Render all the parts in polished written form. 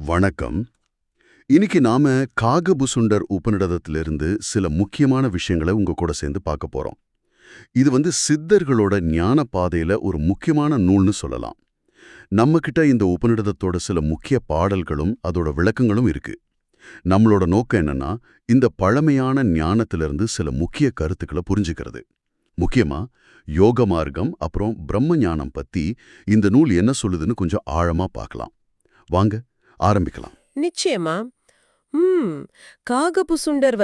வணக்கம். இன்னைக்கு நாம காகபுசுண்டர் உபநிடதத்திலிருந்து சில முக்கியமான விஷயங்களை உங்க கூட சேர்ந்து பார்க்க போறோம். இது சித்தர்களோட ஞான பாதையில ஒரு முக்கியமான நூல்னு சொல்லலாம். நம்ம கிட்ட இந்த உபநிடதத்தோட சில முக்கிய பாடல்களும் அதோட விளக்கங்களும் இருக்கு. நம்மளோட நோக்கம் என்னன்னா, இந்த பழமையான ஞானத்திலிருந்து சில முக்கிய கருத்துக்களை புரிஞ்சுக்கிறது. முக்கியமா யோக மார்க்கம் அப்புறம் பிரம்ம ஞானம் பத்தி இந்த நூல் என்ன சொல்லுதுன்னு கொஞ்சம் ஆழமா பார்க்கலாம். வாங்க ஆரம்பிக்கலாம். நிச்சயமா. ம் காகபுசுண்டர்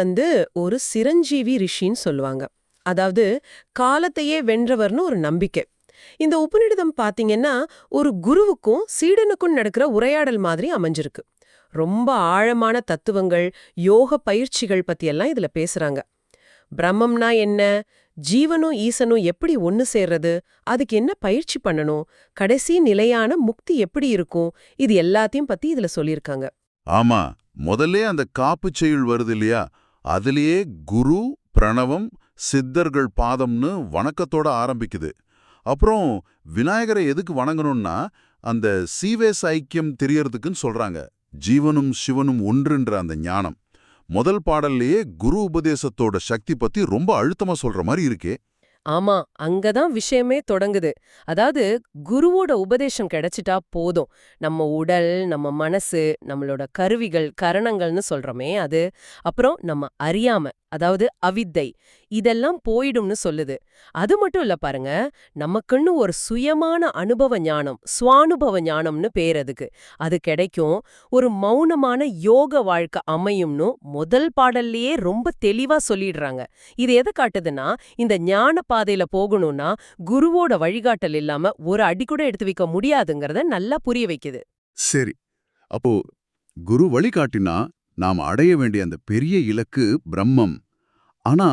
ஒரு சிரஞ்சீவி ரிஷின்னு சொல்லுவாங்க. அதாவது காலத்தையே வென்றவர்னு ஒரு நம்பிக்கை. இந்த உபநிடதம் பாத்தீங்கன்னா ஒரு குருவுக்கும் சீடனுக்கும் நடக்கிற உரையாடல் மாதிரி அமைஞ்சிருக்கு. ரொம்ப ஆழமான தத்துவங்கள், யோக பயிற்சிகள் பத்தியெல்லாம் இதுல பேசுறாங்க. பிரம்மம்னா என்ன, ஜீவனும் ஈசனும் எப்படி ஒன்னு சேர்றது, அதுக்கு என்ன பயிற்சி பண்ணணும், கடைசி நிலையான முக்தி எப்படி இருக்கும், இது எல்லாத்தையும் பத்தி இதுல சொல்லியிருக்காங்க. ஆமா, முதல்ல அந்த காப்புச் செய்யுள் வருது இல்லையா, அதுலயே குரு, பிரணவம், சித்தர்கள் பாதம்னு வணக்கத்தோட ஆரம்பிக்குது. அப்புறம் விநாயகரை எதுக்கு வணங்கணும்னா அந்த சீவேஸ் ஐக்கியம் தெரியறதுக்குன்னு சொல்றாங்க. ஜீவனும் சிவனும் ஒன்றுன்ற அந்த ஞானம். முதல் பாடல்லையே குரு உபதேசத்தோட சக்தி பத்தி ரொம்ப அழுத்தமா சொல்ற மாதிரி இருக்கே. ஆமா, அங்கதான் விஷயமே தொடங்குது. அதாவது குருவோட உபதேசம் கிடைச்சிட்டா போதும், நம்ம உடல், நம்ம மனசு, நம்மளோட கருவிகள், கரணங்கள்னு சொல்றோமே அது, அப்புறம் நம்ம அறியாம, அதாவது அவித்தை, இதெல்லாம் போயிடும்னு சொல்லுது. அது மட்டும் இல்ல பாருங்க, நமக்குன்னு ஒரு சுயமான அனுபவ ஞானம், சுவானுபவ ஞானம்னு பேர் அதுக்கு, அது கிடைக்கும். ஒரு மௌனமான யோக வாழ்க்கை அமையும்னு முதல் பாடல்லையே ரொம்ப தெளிவா சொல்லிடுறாங்க. இது எதை காட்டுதுன்னா, இந்த ஞான பாதையில போகணும்னா குருவோட வழிகாட்டல் இல்லாம ஒரு அடி கூட எடுத்து வைக்க முடியாதுங்கறத நல்லா புரிய வைக்குது. சரி, அப்போ குரு வழிகாட்டினா நாம் அடைய வேண்டிய அந்த பெரிய இலக்கு பிரம்மம். ஆனா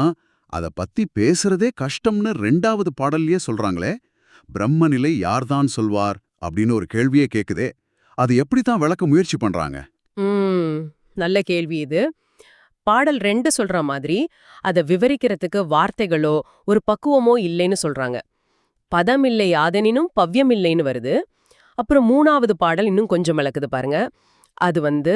அத பத்தி பேசுறதே கஷ்டம்னு 2வது பாடல்லயே சொல்றாங்களே. பிரம்ம நிலை யார்தான் சொல்வார் அப்படின்னு ஒரு கேள்வியே கேக்குதே. அது எப்படித்தான் விளக்க முயற்சி பண்றாங்க? நல்ல கேள்வி இது. பாடல் 2 சொல்ற மாதிரி அதை விவரிக்கிறதுக்கு வார்த்தைகளோ ஒரு பக்குவமோ இல்லைன்னு சொல்றாங்க. பதமில்லை ஆதனினும் பவ்யமில்லைன்னு வருது. அப்புறம் 3வது பாடல் இன்னும் கொஞ்சம் விளக்குது பாருங்க. அது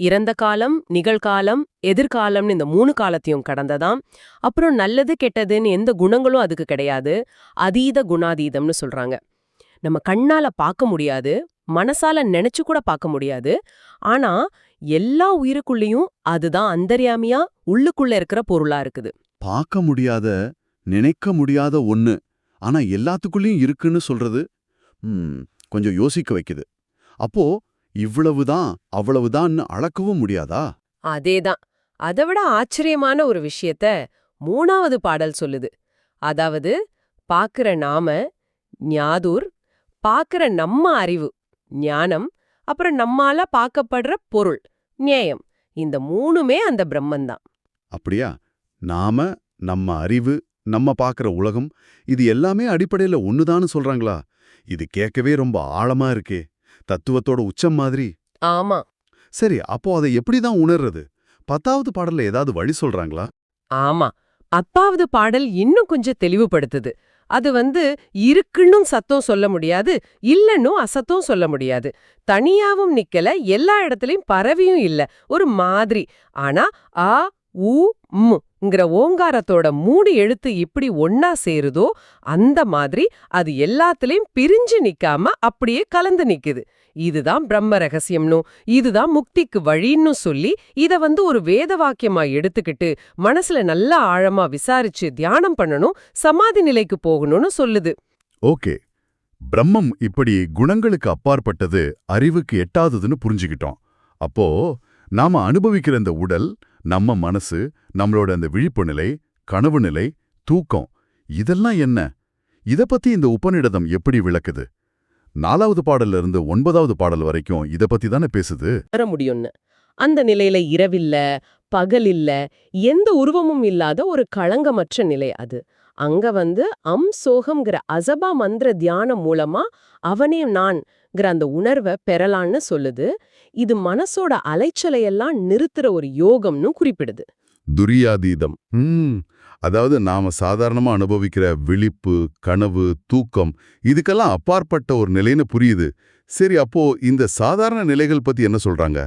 இறந்த காலம், நிகழ்காலம், எதிர்காலம்னு இந்த 3 காலத்தையும் கடந்ததாம். அப்புறம் நல்லது கெட்டதுன்னு எந்த குணங்களும் அதுக்கு கிடையாது. அதீத குணாதீதம்னு சொல்றாங்க. நம்ம கண்ணால பார்க்க முடியாது, மனசால நினைச்சு கூட பார்க்க முடியாது. ஆனா எல்லா உயிருக்குள்ளேயும் அதுதான் அந்தர்யாமியா உள்ளுக்குள்ள இருக்கிற பொருளா இருக்குது. பார்க்க முடியாத, நினைக்க முடியாத ஒண்ணு, ஆனா எல்லாத்துக்குள்ளயும் இருக்குன்னு சொல்றது கொஞ்சம் யோசிக்க வைக்குது. அப்போ இவ்வளவுதான் அவ்வளவுதான்னு அளக்கவும் முடியாதா? அதேதான். அதை விட ஆச்சரியமான ஒரு விஷயத்த 3வது பாடல் சொல்லுது. அதாவது பாக்குற நாம, ஞாதுர், பாக்குற நம்ம அறிவு, ஞானம், அப்புறம் நம்மால பார்க்கப்படுற பொருள், ஞேயம், இந்த 3மே அந்த பிரம்மன்தான். அப்படியா? நாம, நம்ம அறிவு, நம்ம பார்க்குற உலகம், இது எல்லாமே அடிப்படையில ஒண்ணுதான்னு சொல்றாங்களா? இது கேட்கவே ரொம்ப ஆழமா இருக்கே, தத்துவத்தோட உச்சம் மாதிரி. ஆமா. சரி, அப்போ அதை எப்படிதான் உணர்றது? 10வது பாடல்ல ஏதாவது வழி சொல்றாங்களா? ஆமா, 10வது பாடல் இன்னும் கொஞ்சம் தெளிவுபடுத்துது. அது இருக்குன்னும் சத்தம் சொல்ல முடியாது, இல்லன்னும் அசத்தும் சொல்ல முடியாது. தனியாவும் நிக்கல, எல்லா இடத்துலயும் பரவியும் இல்ல, ஒரு மாதிரி. ஆனா ஆ உ ம்ங்கிற ஓங்காரத்தோட 3 எழுத்து இப்படி ஒன்னா சேருதோ அந்த மாதிரி அது எல்லாத்துலயும் பிரிஞ்சு நிக்காம அப்படியே கலந்து நிக்குது. இதுதான் பிரம்ம ரகசியம்னும் இதுதான் முக்திக்கு வழின்னு சொல்லி இத ஒரு வேத வாக்கியமா எடுத்துக்கிட்டு மனசுல நல்லா ஆழமா விசாரிச்சு தியானம் பண்ணணும், சமாதி நிலைக்கு போகணும்னு சொல்லுது. ஓகே, பிரம்மம் இப்படி குணங்களுக்கு அப்பாற்பட்டது, அறிவுக்கு எட்டாததுன்னு புரிஞ்சுக்கிட்டோம். அப்போ நாம அனுபவிக்கிற இந்த உடல், நம்ம மனசு, நம்மளோட அந்த விழிப்பு நிலை, கனவு நிலை, தூக்கம், இதெல்லாம் என்ன? இத பத்தி இந்த உபநிடதம் எப்படி விளக்குது? 4வது பாடல்ல இருந்து 9வது பாடல் வரைக்கும் இத பத்தி தானே பேசுது. வர முடியும்னு. அந்த நிலையில இரவில்ல, பகல் இல்ல, எந்த உருவமும் இல்லாத ஒரு களங்கமற்ற நிலை அது. அங்க சோகம்ங்கிற அசபா மந்திர தியானம் மூலமா அவனே நான்ங்கிற அந்த உணர்வை பெறலான்னு சொல்லுது. இது மனசோட அலைச்சலையெல்லாம் நிறுத்துற ஒரு யோகம்னு குறிப்பிடுது. துரியாதீதம். அதாவது நாம சாதாரணமா அனுபவிக்கிற விழிப்பு, கனவு, தூக்கம், இதுக்கெல்லாம் அப்பாற்பட்ட ஒரு நிலைன்னு புரியுது. சரி, அப்போ இந்த சாதாரண நிலைகள் பத்தி என்ன சொல்றாங்க?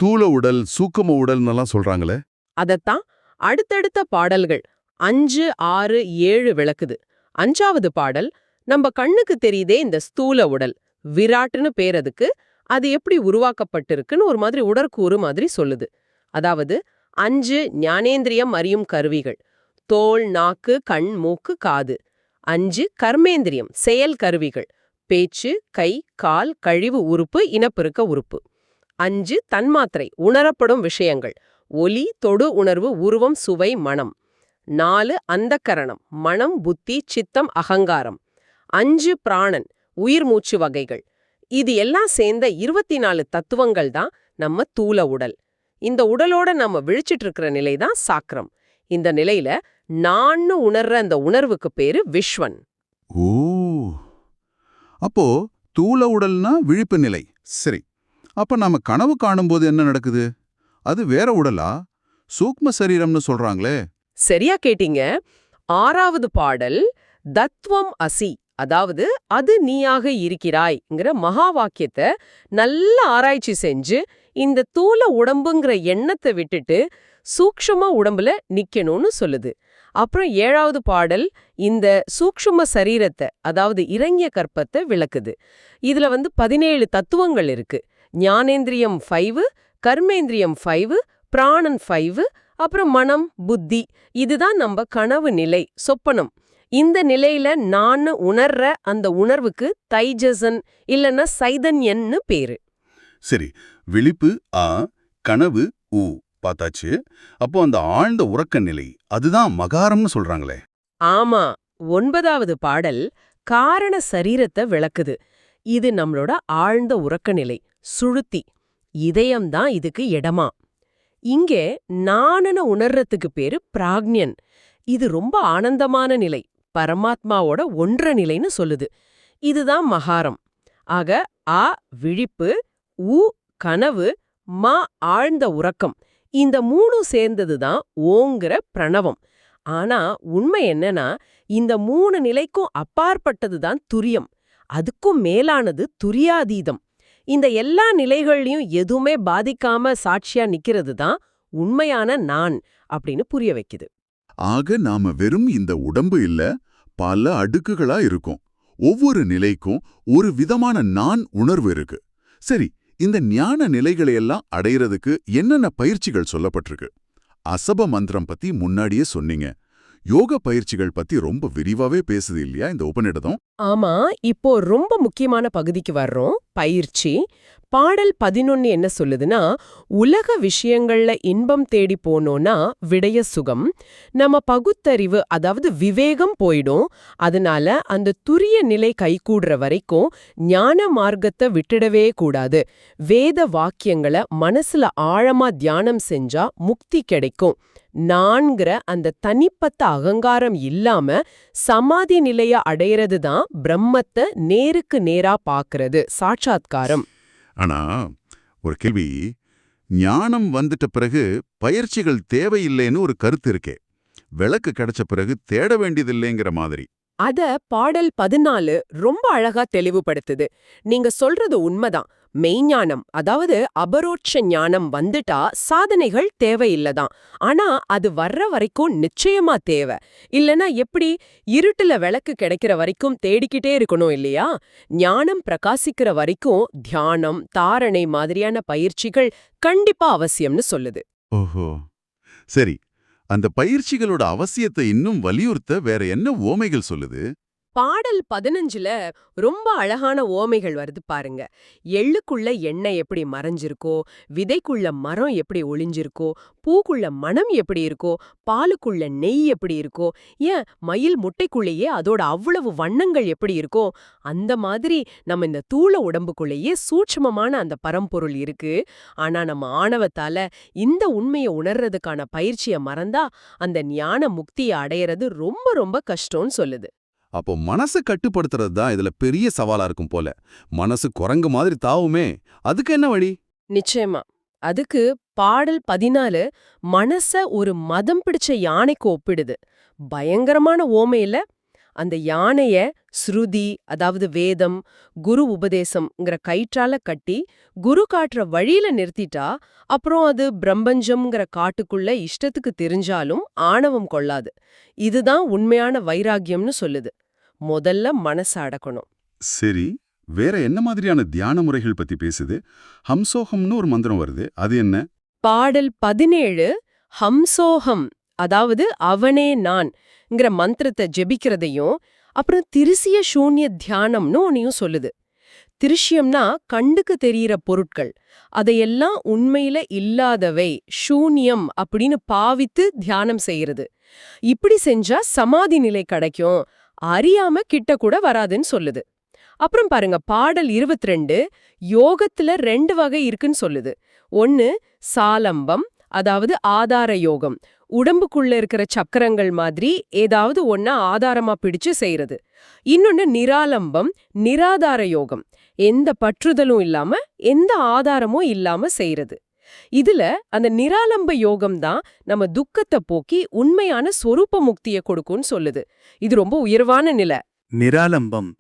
தூல உடல், சூக்கும உடல்னெல்லாம் சொல்றாங்களே. அதத்தான் அடுத்தடுத்த பாடல்கள் 5, 6, 7 விளக்குது. 5வது பாடல் நம்ம கண்ணுக்கு தெரியுதே இந்த ஸ்தூல உடல், விராட்னு பேர் அதுக்கு. அது எப்படி உருவாக்கப்பட்டிருக்குன்னு ஒரு மாதிரி உடற்கூறு மாதிரி சொல்லுது. அதாவது 5 ஞானேந்திரியம் அறியும் கருவிகள்: தோல், நாக்கு, கண், மூக்கு, காது. 5 கர்மேந்திரியம் செயல் கருவிகள்: பேச்சு, கை, கால், கழிவு உறுப்பு, இனப்பெருக்க உறுப்பு. 5 தன்மாத்திரை உணரப்படும் விஷயங்கள்: ஒலி, தொடு உணர்வு, உருவம், சுவை, மனம். 4 அந்தக்கரணம் மனம், புத்தி, சித்தம், அகங்காரம். 5 பிராணன் உயிர் மூச்சு வகைகள். இது எல்லாம் சேர்ந்த 24 தத்துவங்கள் தான் நம்ம தூல உடல். இந்த உடலோட நம்ம விழிச்சிட்டு இருக்கிற நிலை தான் சாக்ரம். இந்த நிலையில நான்னு உணர்ற அந்த உணர்வுக்கு பேரு விஸ்வன். ஓ, அப்போ தூல உடல்னா விழிப்பு நிலை. சரி, அப்ப நாம கனவு காணும்போது என்ன நடக்குது? அது வேற உடலா? சூக்ம சரீரம்னு சொல்றாங்களே. சரியா கேட்டீங்க. 6வது பாடல் தத்துவம் அசி, அதாவது அது நீயாக இருக்கிறாய்ங்கிற மகா வாக்கியத்தை நல்ல ஆராய்ச்சி செஞ்சு இந்த தூல உடம்புங்கிற எண்ணத்தை விட்டுட்டு சூக்ஷ்ம உடம்புல நிக்கணும்னு சொல்லுது. அப்புறம் 7வது பாடல் இந்த சூக்ஷ்ம சரீரத்தை, அதாவது இறங்கிய கற்பத்தை விளக்குது. இதுல 17 தத்துவங்கள் இருக்கு. ஞானேந்திரியம் 5, கர்மேந்திரியம் 5, பிராணன் 5, அப்புறம் மனம், புத்தி. இதுதான் நம்ம கனவு நிலை, சொப்பனம். இந்த நிலையில நான் உணர்ற அந்த உணர்வுக்கு தைஜசன் இல்லைன்னா சைதன்யன்னு பேரு. சரி, விழிப்பு ஆ, கனவு ஊ பார்த்தாச்சு. அப்போ அந்த ஆழ்ந்த உறக்க நிலை, அதுதான் மகாரம்னு சொல்றாங்களே. ஆமா, 9வது பாடல் காரண சரீரத்தை விளக்குது. இது நம்மளோட ஆழ்ந்த உறக்க நிலை, சுழுத்தி. இதயம்தான் இதுக்கு இடமா. இங்கே நானன உணர்றதுக்கு பேரு பிராக்ஞன். இது ரொம்ப ஆனந்தமான நிலை, பரமாத்மாவோட ஒன்ற நிலைன்னு சொல்லுது. இதுதான் மகாரம். ஆக ஆ விழிப்பு, உ கனவு, மா ஆழ்ந்த உறக்கம். இந்த 3 சேர்ந்ததுதான் ஓங்கிற பிரணவம். ஆனா உண்மை என்னன்னா, இந்த 3 நிலைக்கும் அப்பாற்பட்டதுதான் துரியம். அதுக்கும் மேலானது துரியாதீதம். இந்த எல்லா நிலைகள்லயும் எதுவுமே பாதிக்காம சாட்சியா நிக்கிறது தான் உண்மையான நான் அப்படின்னு புரிய வைக்குது. ஆக நாம வெறும் இந்த உடம்பு இல்ல, பல அடுக்குகளா இருக்கும். ஒவ்வொரு நிலைக்கும் ஒரு விதமான நான் உணர்வு இருக்கு. சரி, இந்த ஞான நிலைகளையெல்லாம் அடையிறதுக்கு என்னென்ன பயிற்சிகள் சொல்லப்பட்டிருக்கு? அசப மந்திரம் பத்தி முன்னாடியே சொன்னீங்க. யோக பயிற்சிகள் பத்தி ரொம்ப விரிவாவே பேசுது இல்லையா இந்த உபநிடதம்? ஆமா, இப்போ ரொம்ப முக்கியமான பகுதிக்கு வர்றோம், பயிற்சி. பாடல் 11 என்ன சொல்லுதுன்னா, உலக விஷயங்கள்ல இன்பம் தேடி போனோம்னா விடைய சுகம். நம்ம பகுத்தறிவு, அதாவது விவேகம் போயிடும். அதனால அந்த துரிய நிலை கைகூடுற வரைக்கும் ஞான மார்க்கத்தை விட்டுடவே கூடாது. வேத வாக்கியங்களை மனசுல ஆழமா தியானம் செஞ்சா முக்தி கிடைக்கும். நான்கிற அந்த தனிப்பட்ட அகங்காரம் இல்லாம சமாதி நிலைய அடையிறது தான் பிரம்மத்தை நேருக்கு நேரா பாக்குறது, சாட்சாத்காரம். ஆனா ஒரு கேள்வி, ஞானம் வந்துட்ட பிறகு பயிற்சிகள் தேவையில்லைன்னு ஒரு கருத்து இருக்கே. விளக்கு கிடைச்ச பிறகு தேட வேண்டியதில்லைங்கிற மாதிரி. அத பாடல் 14 ரொம்ப அழகா தெளிவுபடுத்துது. நீங்க சொல்றது உண்மைதான். மெய்ஞானம், அதாவது அபரோட்ச ஞானம் வந்துட்டா சாதனைகள் தேவையில்லதான். ஆனா அது வர்ற வரைக்கும் நிச்சயமா தேவை. இல்லனா எப்படி? இருட்டுல விளக்கு கிடைக்கிற வரைக்கும் தேடிக்கிட்டே இருக்கணும் இல்லையா? ஞானம் பிரகாசிக்கிற வரைக்கும் தியானம், தாரணை மாதிரியான பயிற்சிகள் கண்டிப்பா அவசியம்னு சொல்லுது. ஓஹோ, சரி. அந்த பயிற்சிகளோட அவசியத்தை இன்னும் வலியுறுத்த வேற என்ன உவமைகள் சொல்லுது? பாடல் 15ல ரொம்ப அழகான ஓமைகள் வருது பாருங்க. எள்ளுக்குள்ள எண்ணெய் எப்படி மறைஞ்சிருக்கோ, விதைக்குள்ள மரம் எப்படி ஒளிஞ்சிருக்கோ, பூக்குள்ள மனம் எப்படி இருக்கோ, பாலுக்குள்ள நெய் எப்படி இருக்கோ, ஏன் மயில் முட்டைக்குள்ளேயே அதோட அவ்வளவு வண்ணங்கள் எப்படி இருக்கோ, அந்த மாதிரி நம்ம இந்த தூள உடம்புக்குள்ளேயே சூட்சுமமான அந்த பரம்பொருள் இருக்கு. ஆனா நம்ம ஆணவத்தால இந்த உண்மையை உணர்றதுக்கான பயிற்சியை மறந்தா அந்த ஞான முக்தியை அடையறது ரொம்ப ரொம்ப கஷ்டம்னு சொல்லுது. அப்போ மனசை கட்டுப்படுத்துறது தான் இதுல பெரிய சவாலா இருக்கும் போல. மனசு குரங்கு மாதிரி தாவுமே, அதுக்கு என்ன வழி? நிச்சயமா. அதுக்கு பாடல் 14 மனச ஒரு மதம் பிடிச்ச யானைக்கு ஒப்பிடுது. பயங்கரமான ஓமை இல்ல? அந்த யானைய ஸ்ருதி, அதாவது வேதம், குரு உபதேசம்ங்கிற கயிற்றால கட்டி குரு காட்டுற வழியில நிறுத்திட்டா அப்புறம் அது பிரம்பஞ்சம்ங்கிற காட்டுக்குள்ள இஷ்டத்துக்கு தெரிஞ்சாலும் ஆணவம் கொள்ளாது. இதுதான் உண்மையான வைராகியம்னு சொல்லுது. முதல்ல மனச அடக்கணும். சரி, வேற என்ன மாதிரியான தியான முறைகள் பத்தி பேசுது? ஹம்சோஹம்னு ஒரு மந்திரம் வருது, அது என்ன? பாடல் 17 ஹம்சோஹம், அதாவது அவனே நான்ங்கிற மந்திரத்தை ஜெபிக்கிறதையும் அப்புறம் திருசிய சூன்ய தியானம்னு ஒன்னையும் சொல்லுது. திருஷ்யம்னா கண்ணுக்கு தெரியிற பொருட்கள், அதையெல்லாம் உண்மையில இல்லாதவை, சூன்யம் அப்படின்னு பாவித்து தியானம் செய்யறது. இப்படி செஞ்சா சமாதி நிலை கிடைக்கும், அறியாம கிட்ட கூட வராதுன்னு சொல்லுது. அப்புறம் பாருங்க, பாடல் 22 யோகத்துல 2 வகை இருக்குன்னு சொல்லுது. ஒன்னு சாலம்பம், அதாவது ஆதார யோகம், உடம்புக்குள்ள இருக்கிற சக்கரங்கள் மாதிரி ஏதாவது ஒன்ன ஆதாரமா பிடிச்சு செய்யறது. இன்னொன்னு நிராலம்பம், நிராதார யோகம், எந்த பற்றுதலும் இல்லாம எந்த ஆதாரமும் இல்லாம செய்யறது. இதுல அந்த நிராலம்ப யோகம் தான் நம்ம துக்கத்தை போக்கி உண்மையான சொரூப முக்தியை கொடுக்கும்னு சொல்லுது. இது ரொம்ப உயர்வான நிலை. நிராலம்பம்,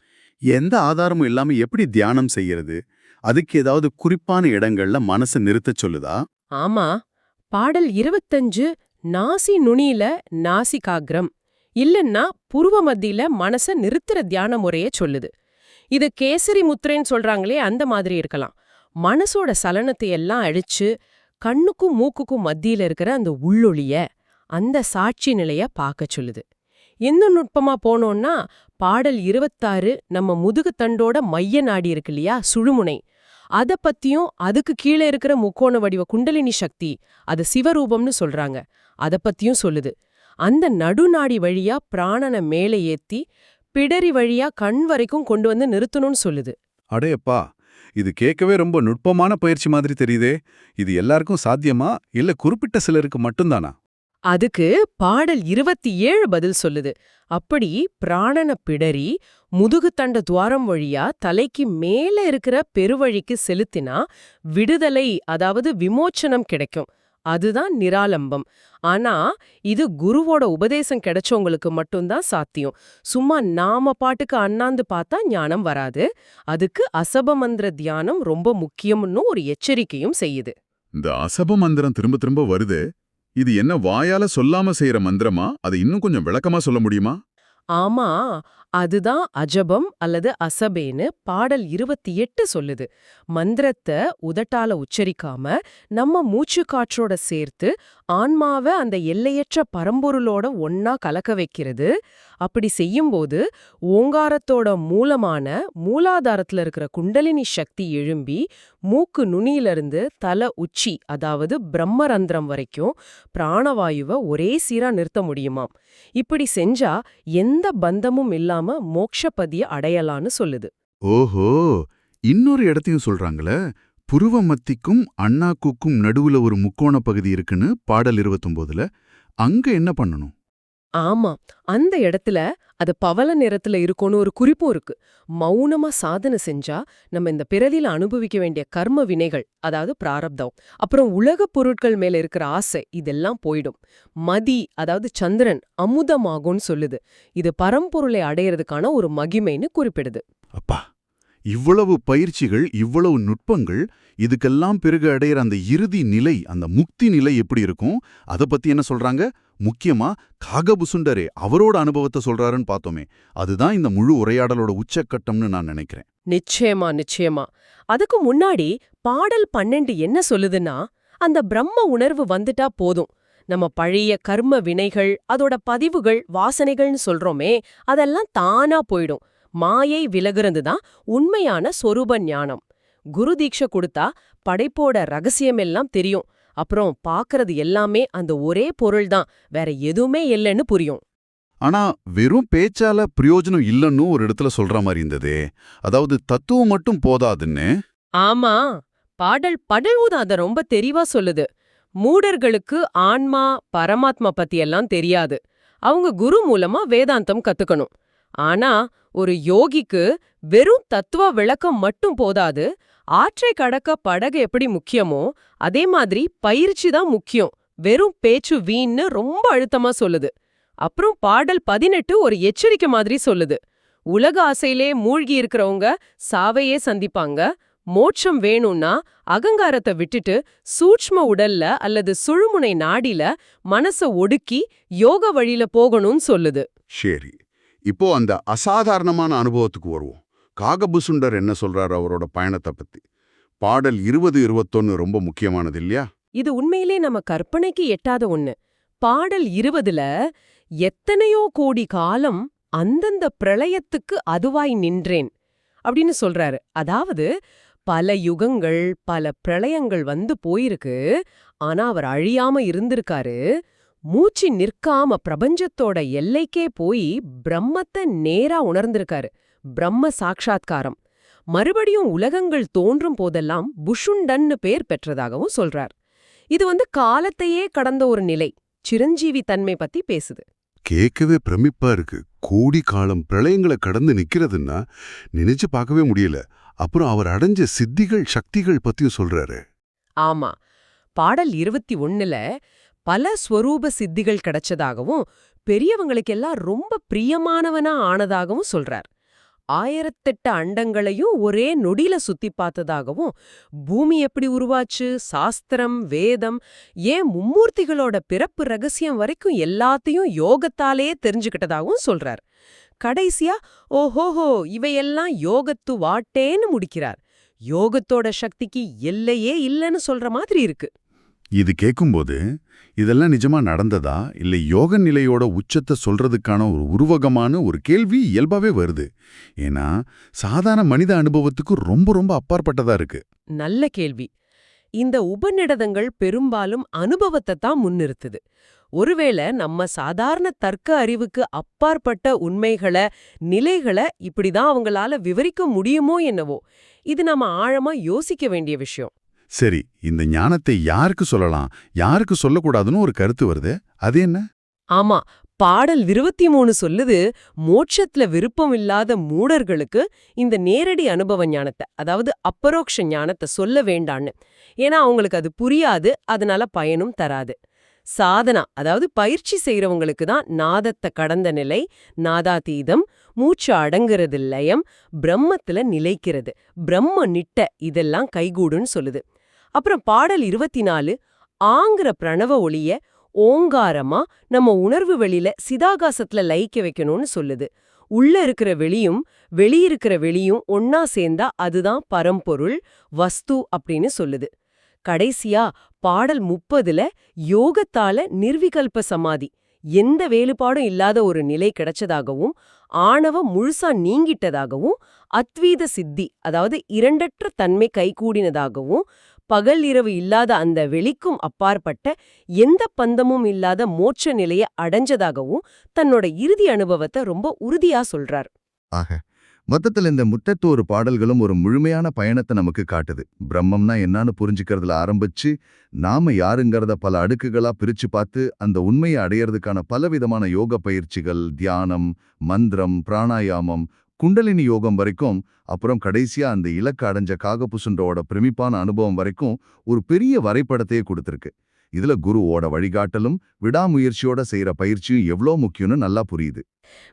எந்த ஆதாரமும் இல்லாம எப்படி தியானம் செய்யறது? அதுக்கு ஏதாவது குறிப்பான இடங்கள்ல மனசை நிறுத்தச் சொல்லுதா? ஆமா, பாடல் 25 நாசி நுனியில நாசிகாகிரம், இல்லன்னா புருவ மத்தியில மனச நிறுத்துற தியான முறைய சொல்லுது. இது கேசரி முத்திரைன்னு சொல்றாங்களே, அந்த மாதிரி இருக்கலாம். மனசோட சலனத்தை எல்லாம் அழிச்சு கண்ணுக்கும் மூக்குக்கும் மத்தியில இருக்கிற அந்த உள்ளொளிய, அந்த சாட்சி நிலைய பார்க்க சொல்லுது. இன்னும் நுட்பமா போனோம்னா பாடல் 26 நம்ம முதுகுத்தண்டோட மைய நாடி இருக்கு இல்லையா, சுழுமுனை, அத பத்தியும் அதுக்கு கீழே இருக்கிற முக்கோண வடிவ குண்டலினி சக்தி, அது சிவரூபம்னு சொல்றாங்க, அத பத்தியும் சொல்லுது. அந்த நடுநாடி வழியா பிராணனை மேலே ஏத்தி பிடரி வழியா கண் வரைக்கும் கொண்டு வந்து நிறுத்தணும்னு சொல்லுது. அடேப்பா, இது கேட்கவே ரொம்ப நுட்பமான பயிற்சி மாதிரி தெரியுதே. இது எல்லாருக்கும் சாத்தியமா, இல்ல குறிப்பிட்ட சிலருக்கு மட்டும்தானா? அதுக்கு பாடல் 27 பதில் சொல்லுது. அப்படி பிராணன பிடரி முதுகுத்தண்ட துவாரம் வழியா தலைக்கு மேல இருக்கிற பெருவழிக்கு செலுத்தினா விடுதலை, அதாவது விமோச்சனம் கிடைக்கும். அதுதான் நிராலம்பம். ஆனா இது குருவோட உபதேசம் கிடைச்சவங்களுக்கு மட்டும்தான் சாத்தியம். சும்மா நாம பாட்டுக்கு அண்ணாந்து பார்த்தா ஞானம் வராது. அதுக்கு அசப மந்திர தியானம் ரொம்ப முக்கியம்னு ஒரு எச்சரிக்கையும் செய்யுது. இந்த அசப மந்திரம் திரும்ப திரும்ப வருது. இது என்ன வாயால சொல்லாம செய்யற மந்திரமா? அதை இன்னும் கொஞ்சம் விளக்கமா சொல்ல முடியுமா? ஆமா, அதுதான் அஜபம் அல்லது அசபேன்னு பாடல் 28 சொல்லுது. மந்திரத்தை உதட்டால உச்சரிக்காம நம்ம மூச்சு காற்றோட சேர்த்து ஆன்மாவை அந்த எல்லையற்ற பரம்பொருளோட ஒன்னா கலக்க வைக்கிறது. அப்படி செய்யும்போது ஓங்காரத்தோட மூலமான மூலாதாரத்துல இருக்கிற குண்டலினி சக்தி எழும்பி மூக்கு நுனியிலிருந்து தலை உச்சி, அதாவது பிரம்மரந்திரம் வரைக்கும் பிராணவாயுவை ஒரே சீரா நிறுத்த முடியுமாம். இப்படி செஞ்சா எந்த பந்தமும் இல்லாம மோட்சப்பதிய அடையலான்னு சொல்லுது. ஓஹோ, இன்னொரு இடத்தையும் சொல்றாங்களே, புருவ மத்திக்கும் அண்ணாக்குக்கும் நடுவுல ஒரு முக்கோண பகுதி இருக்குன்னு பாடல் 29ல. அங்க என்ன பண்ணணும்? ஆமா, அந்த இடத்துல அது பவள நிறத்துல இருக்கும்னு ஒரு குறிப்பும் இருக்கு. மௌனமா சாதனை செஞ்சா நம்ம இந்த பிறவில அனுபவிக்க வேண்டிய கர்ம வினைகள், அதாவது பிராரப்தம், அப்புறம் உலக பொருட்கள் மேல இருக்கிற ஆசை, இதெல்லாம் போயிடும். மதி, அதாவது சந்திரன், அமுதமாகும்னு சொல்லுது. இது பரம்பொருளை அடையறதுக்கான ஒரு மகிமைன்னு குறிப்பிடுது. அப்பா, இவ்வளவு பயிற்சிகள், இவ்வளவு நுட்பங்கள், இதுக்கெல்லாம் பிறகு அடையிற அந்த இறுதி நிலை, அந்த முக்தி நிலை எப்படி இருக்கும்? அத பத்தி என்ன சொல்றாங்க? முக்கியமா காகபுசுண்டரே அவரோட அனுபவத்தை சொல்றாருன்னு பார்த்தோமே, அதுதான் இந்த முழு உரையாடலோட உச்சக்கட்டம்னு நான் நினைக்கிறேன். நிச்சயமா, நிச்சயமா. அதுக்கு முன்னாடி பாடல் 12 என்ன சொல்லுதுன்னா, அந்த பிரம்ம உணர்வு வந்துட்டா போதும், நம்ம பழைய கர்ம வினைகள், அதோட பதிவுகள், வாசனைகள்னு சொல்றோமே, அதெல்லாம் தானா போயிடும். மாயை விலகுறது தான் உண்மையான சொரூப ஞானம். குரு தீட்சை கொடுத்தா படைப்போட ரகசியமெல்லாம் தெரியும். அப்புறம் பாக்குறது எல்லாமே அந்த ஒரே பொருள் தான், வேற எதுவுமே இல்லைன்னு புரியும். ஆனா வெறும் பேச்சால பிரயோஜனம் இல்லைன்னு ஒரு இடத்துல சொல்ற மாதிரி இருந்ததே, அதாவது தத்துவம் மட்டும் போதாதுன்னு. ஆமா, பாடல் 13 அத ரொம்ப தெளிவா சொல்லுது. மூடர்களுக்கு ஆன்மா பரமாத்மா பத்தியெல்லாம் தெரியாது. அவங்க குரு மூலமா வேதாந்தம் கத்துக்கணும். ஆனா ஒரு யோகிக்கு வெறும் தத்துவ விளக்கம் மட்டும் போதாது. ஆற்றை கடக்க படகு எப்படி முக்கியமோ அதே மாதிரி பயிற்சி தான் முக்கியம். வெறும் பேச்சு வீண்னு ரொம்ப அழுத்தமா சொல்லுது. அப்புறம் பாடல் 18 ஒரு எச்சரிக்கை மாதிரி சொல்லுது. உலக ஆசையிலே மூழ்கி இருக்கிறவங்க சாவையே சந்திப்பாங்க. மோட்சம் வேணும்னா அகங்காரத்தை விட்டுட்டு சூட்ச்ம உடல்ல அல்லது சுழுமுனை நாடில மனச ஒடுக்கி யோக வழியில போகணும்னு சொல்லுது. சரி, இப்போ அந்த அசாதாரணமான அனுபவத்துக்கு வருவோம். காகபுசுண்டர் என்ன சொல்றாரு அவரோட பயணத்தை பத்தி? பாடல் 20-21 ரொம்ப முக்கியமானது இல்லையா? இது உண்மையிலே நம்ம கற்பனைக்கு எட்டாத ஒண்ணு. பாடல் 20ல எத்தனையோ கோடி காலம் அந்தந்த பிரளயத்துக்கு அதுவாய் நின்றேன் அப்படின்னு சொல்றாரு. அதாவது பல யுகங்கள் பல பிரளயங்கள் வந்து போயிருக்கு, ஆனா அவர் அழியாம இருந்திருக்காரு. மூச்சு நிற்காம பிரபஞ்சத்தோட எல்லைக்கே போய் பிரம்மத்தை நேரா உணர்ந்திருக்காரு. பிரம்ம சாட்சாத்காரம். மறுபடியும் உலகங்கள் தோன்றும் போதெல்லாம் புஷுண்டன்னு பேர் பெற்றதாகவும் சொல்றார். இது காலத்தையே கடந்த ஒரு நிலை, சிரஞ்சீவி தன்மை பத்தி பேசுது. கேட்கவே பிரமிப்பா இருக்கு. கோடி காலம் பிரளயங்களை கடந்து நிக்கிறதுன்னா நினைச்சு பார்க்கவே முடியல. அப்புறம் அவர் அடைஞ்ச சித்திகள் சக்திகள் பத்தியும் சொல்றாரு. ஆமா, பாடல் 21ல பல ஸ்வரூப சித்திகள் கிடைச்சதாகவும் பெரியவங்களுக்கெல்லாம் ரொம்ப பிரியமானவனா ஆனதாகவும் சொல்றார். 1008 அண்டங்களையும் ஒரே நொடியில சுத்தி பார்த்ததாகவும், பூமி எப்படி உருவாச்சு, சாஸ்திரம், வேதம், ஏன் மும்மூர்த்திகளோட பிறப்பு ரகசியம் வரைக்கும் எல்லாத்தையும் யோகத்தாலே தெரிஞ்சுக்கிட்டதாகவும் சொல்றார். கடைசியா ஓஹோஹோ இவையெல்லாம் யோகத்து வாட்டேன்னு முடிக்கிறார். யோகத்தோட சக்திக்கு எல்லையே இல்லைன்னு சொல்ற மாதிரி இருக்கு. இது கேட்கும்போது இதெல்லாம் நிஜமா நடந்ததா இல்லை யோக நிலையோட உச்சத்தை சொல்றதுக்கான ஒரு உருவகமான ஒரு கேள்வி இயல்பாவே வருது. ஏன்னா சாதாரண மனித அனுபவத்துக்கு ரொம்ப ரொம்ப அப்பாற்பட்டதா இருக்கு. நல்ல கேள்வி. இந்த உபநிடதங்கள் பெரும்பாலும் அனுபவத்தை தான் முன்னிறுத்துது. ஒருவேளை நம்ம சாதாரண தர்க்க அறிவுக்கு அப்பாற்பட்ட உண்மைகளை, நிலைகளை இப்படிதான் அவங்களால விவரிக்க முடியுமோ என்னவோ. இது நம்ம ஆழமா யோசிக்க வேண்டிய விஷயம். சரி, இந்த ஞானத்தை யாருக்கு சொல்லலாம், யாருக்கு சொல்லக்கூடாதுன்னு ஒரு கருத்து வருது. அது என்ன? ஆமா, பாடல் 23 சொல்லுது, மோட்சத்துல விருப்பம் இல்லாத மூடர்களுக்கு இந்த நேரடி அனுபவ ஞானத்தை, அதாவது அப்பரோக்ஷ ஞானத்தை சொல்ல வேண்டான்னு. ஏன்னா அவங்களுக்கு அது புரியாது, அதனால பயனும் தராது. சாதனா, அதாவது பயிற்சி செய்யறவங்களுக்கு தான் நாதத்தை கடந்த நிலை, நாதாதீதம், மூச்சு அடங்குறது லயம், பிரம்மத்துல நிலைக்கிறது, பிரம்ம நிட்ட இதெல்லாம் கைகூடுன்னு சொல்லுது. அப்புறம் பாடல் 24 ஆங்கிற பிரணவ ஒளிய ஓங்காரமா நம்ம உணர்வு வெளியில சிதாகாசத்துல லயிக்க வைக்கணும்னு சொல்லுது. உள்ள இருக்கிற வெளியும் வெளியிருக்கிற வெளியும் ஒன்னா சேர்ந்தா அதுதான் பரம்பொருள் வஸ்து அப்படின்னு சொல்லுது. கடைசியா பாடல் 30ல யோகத்தால நிர்விகல்ப சமாதி, எந்த வேறுபாடும் இல்லாத ஒரு நிலை கிடைச்சதாகவும், ஆணவம் முழுசா நீங்கிட்டதாகவும், அத்வீத சித்தி அதாவது இரண்டற்ற தன்மை கைகூடினதாகவும், பகல் இரவு இல்லாத அந்த வெளிக்கும் அப்பாற்பட்ட எந்த பந்தமும் இல்லாத மோட்ச நிலையை அடைஞ்சதாகவும் தன்னோட இறுதி அனுபவத்தை ரொம்ப உறுதியா சொல்றார். ஆக மொத்தத்தில் இந்த 31 பாடல்களும் ஒரு முழுமையான பயணத்தை நமக்கு காட்டுது. பிரம்மம்னா என்னன்னு புரிஞ்சுக்கிறதுல ஆரம்பிச்சு நாம யாருங்கிறத பல அடுக்குகளா பிரிச்சு பார்த்து அந்த உண்மையை அடையறதுக்கான பலவிதமான யோக பயிற்சிகள், தியானம், மந்திரம், பிராணாயாமம், குண்டலினி யோகம் வரைக்கும், அப்புறம் கடைசியா அந்த இலக்கு அடைஞ்ச காகபுசுண்டரோட பிரமிப்பான அனுபவம் வரைக்கும் ஒரு பெரிய வரைபடத்தையே கொடுத்திருக்கு. இதுல குருவோட வழிகாட்டலும் விடாமுயற்சியோட செய்யற பயிற்சியும் எவ்வளோ முக்கியம்னு நல்லா புரியுது.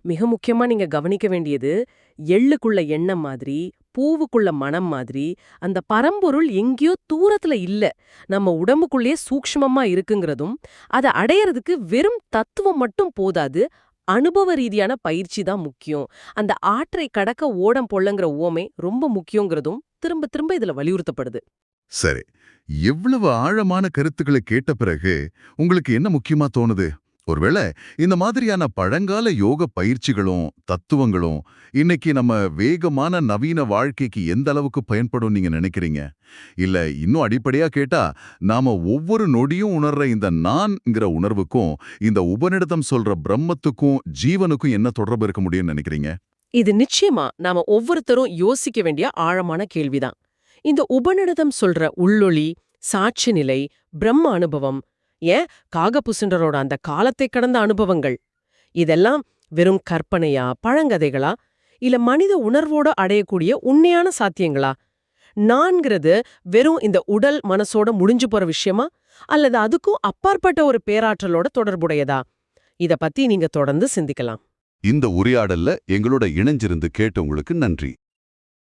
மிக முக்கியமா நீங்க கவனிக்க வேண்டியது, எள்ளுக்குள்ள எண்ணம் மாதிரி, பூவுக்குள்ள மனம் மாதிரி, அந்த பரம்பொருள் எங்கேயோ தூரத்துல இல்ல, நம்ம உடம்புக்குள்ளேயே சூக்ஷ்மமா இருக்குங்கிறதும், அதை அடையறதுக்கு வெறும் தத்துவம் மட்டும் போதாது, அனுபவ ரீதியான பயிற்சி தான் முக்கியம். அந்த ஆற்றை கடக்க ஓடம் பொள்ளங்கிற உவமை ரொம்ப முக்கியங்கிறதும் திரும்ப திரும்ப இதுல வலியுறுத்தப்படுது. சரி, எவ்வளவு ஆழமான கருத்துக்களை கேட்ட பிறகு உங்களுக்கு என்ன முக்கியமா தோணுது? ஒருவேளை இந்த மாதிரியான பழங்கால யோக பயிற்சிகளும் தத்துவங்களும் இன்னைக்கு நம்ம வேகமான நவீன வாழ்க்கைக்கு எந்த அளவுக்கு பயன்படும் நீங்க நினைக்கிறீங்க? இல்ல இன்னும் அடிப்படையா கேட்டா, நாம ஒவ்வொரு நொடியும் உணர்ற இந்த நான்ங்கிற உணர்வுக்கும் இந்த உபநிடதம் சொல்ற பிரம்மத்துக்கும் ஜீவனுக்கும் என்ன தொடர்பு இருக்க முடியும்னு நினைக்கிறீங்க? இது நிச்சயமா நாம ஒவ்வொருத்தரும் யோசிக்க வேண்டிய ஆழமான கேள்விதான். இந்த உபநிடதம் சொல்ற உள்ளொளி, சாட்சி நிலை, பிரம்ம அனுபவம், ஏன் காகபுசுண்டரோட அந்த காலத்தை கடந்த அனுபவங்கள், இதெல்லாம் வெறும் கற்பனையா, பழங்கதைகளா, இல்ல மனித உணர்வோட அடையக்கூடிய உண்மையான சாத்தியங்களா? நான்கிறது வெறும் இந்த உடல் மனசோட முடிஞ்சு போற விஷயமா, அல்லது அதுக்கும் அப்பாற்பட்ட ஒரு பேராற்றலோட தொடர்புடையதா? இத பத்தி நீங்க தொடர்ந்து சிந்திக்கலாம். இந்த உரையாடல்ல எங்களோட இணைஞ்சிருந்து கேட்டவங்களுக்கு நன்றி.